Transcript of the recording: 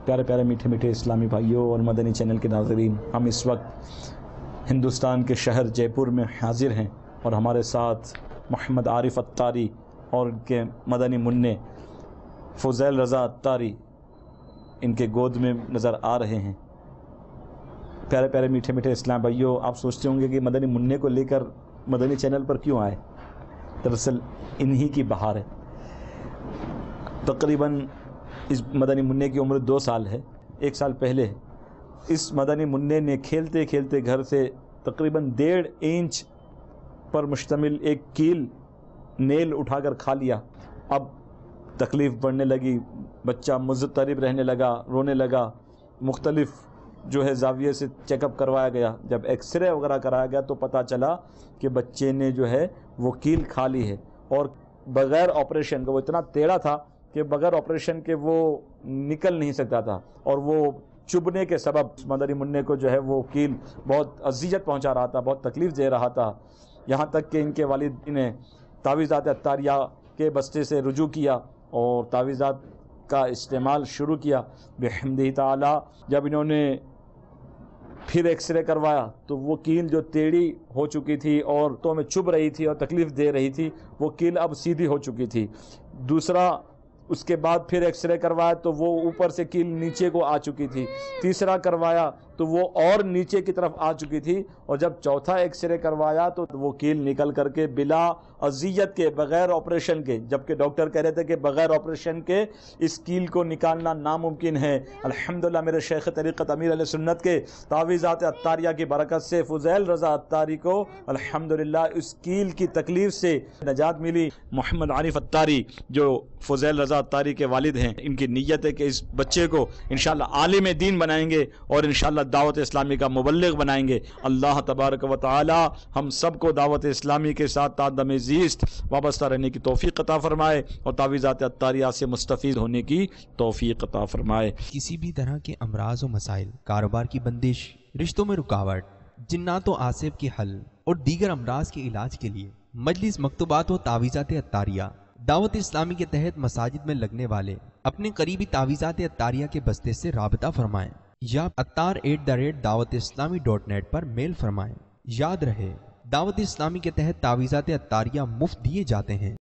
प्यारे प्यारे मीठे मीठे इस्लामी भाइयों और मदनी चैनल के नाज़रीन, हम इस वक्त हिंदुस्तान के शहर जयपुर में हाजिर हैं और हमारे साथ मोहम्मद आरिफ अत्तारी और इनके मदनी मुन्ने फ़ुज़ैल रज़ा अत्तारी इनके गोद में नज़र आ रहे हैं। प्यारे प्यारे मीठे मीठे इस्लाम भाइयों, आप सोचते होंगे कि मदनी मुन्ने को लेकर मदनी चैनल पर क्यों आए। दरअसल इन्हीं की बहार है। तकरीबन इस मदनी मुन्ने की उम्र 2 साल है। 1 साल पहले इस मदनी मुन्ने ने खेलते खेलते घर से तकरीबन 1.5 इंच पर मुश्तमिल एक कील नेल उठाकर खा लिया। अब तकलीफ़ बढ़ने लगी, बच्चा मुज़तरिब रहने लगा, रोने लगा। मुख्तलिफ़ जो है ज़ाविये से चेकअप करवाया गया। जब एक्सरे वगैरह कराया गया तो पता चला कि बच्चे ने जो है वो कील खा ली है और बग़ैर ऑपरेशन का, वो इतना टेढ़ा था कि बग़ैर ऑपरेशन के वो निकल नहीं सकता था और वो चुभने के सबब मदनी मुन्ने को जो है वो कील बहुत अज़ियत पहुंचा रहा था, बहुत तकलीफ़ दे रहा था। यहाँ तक कि इनके वालिद ने तावीज़ात अत्तारिया के बस्ते से रुजू किया और तावीज़ात का इस्तेमाल शुरू किया बिहम्दिही ताला। जब इन्होंने फिर एक्सरे करवाया तो वो कील जो टेढ़ी हो चुकी थी और तो में चुभ रही थी और तकलीफ़ दे रही थी, वो कील अब सीधी हो चुकी थी। दूसरा, उसके बाद फिर एक्सरे करवाया तो वो ऊपर से कील नीचे को आ चुकी थी। तीसरा करवाया तो वो और नीचे की तरफ आ चुकी थी और जब चौथा एक्सरे करवाया तो वो कील निकल करके बिला अज़ियत के, बग़ैर ऑपरेशन के, जबकि डॉक्टर कह रहे थे कि बग़ैर ऑपरेशन के इस कील को निकालना नामुमकिन है। अल्हम्दुलिल्लाह मेरे शेख तरीक़त अमीर अहले सुन्नत के तावीज़ात अत्तारिया की बरकत से फ़ुज़ैल रज़ा अत्तारी को अल्हम्दुलिल्लाह इस कील की तकलीफ़ से निजात मिली। मोहम्मद आरिफ अत्तारी जो फ़ुज़ैल रज़ा अत्तारी के वालिद हैं, इनकी नीयत है कि इस बच्चे को इंशाअल्लाह आलिम दीन बनाएंगे और इंशाअल्लाह दावत इस्लामी का मुबल्लिग बनाएंगे। अल्लाह तबारक व तआला हम सबको दावत इस्लामी के साथ तादम ज़ीस्त वाबस्ता रहने की तौफीक अता फरमाए और तावीज़ात अत्तारिया से मुस्तफ़ीद होने की तौफीक अता फरमाए। किसी भी तरह के अमराज व मसाइल, कारोबार की बंदिश, रिश्तों में रुकावट, जिन्नात व आसिब के हल और दीगर अमराज के इलाज के लिए मजलिस मकतूबात व तावीज़ात अत्तारिया दावत इस्लामी के तहत मसाजिद में लगने वाले अपने करीबी तावीज़ात अत्तारिया के बस्ते से राबता फरमाएं या attar@dawatislami.net पर मेल फरमाएं। याद रहे, दावत इस्लामी के तहत तावीज़ात अत्तारिया मुफ्त दिए जाते हैं।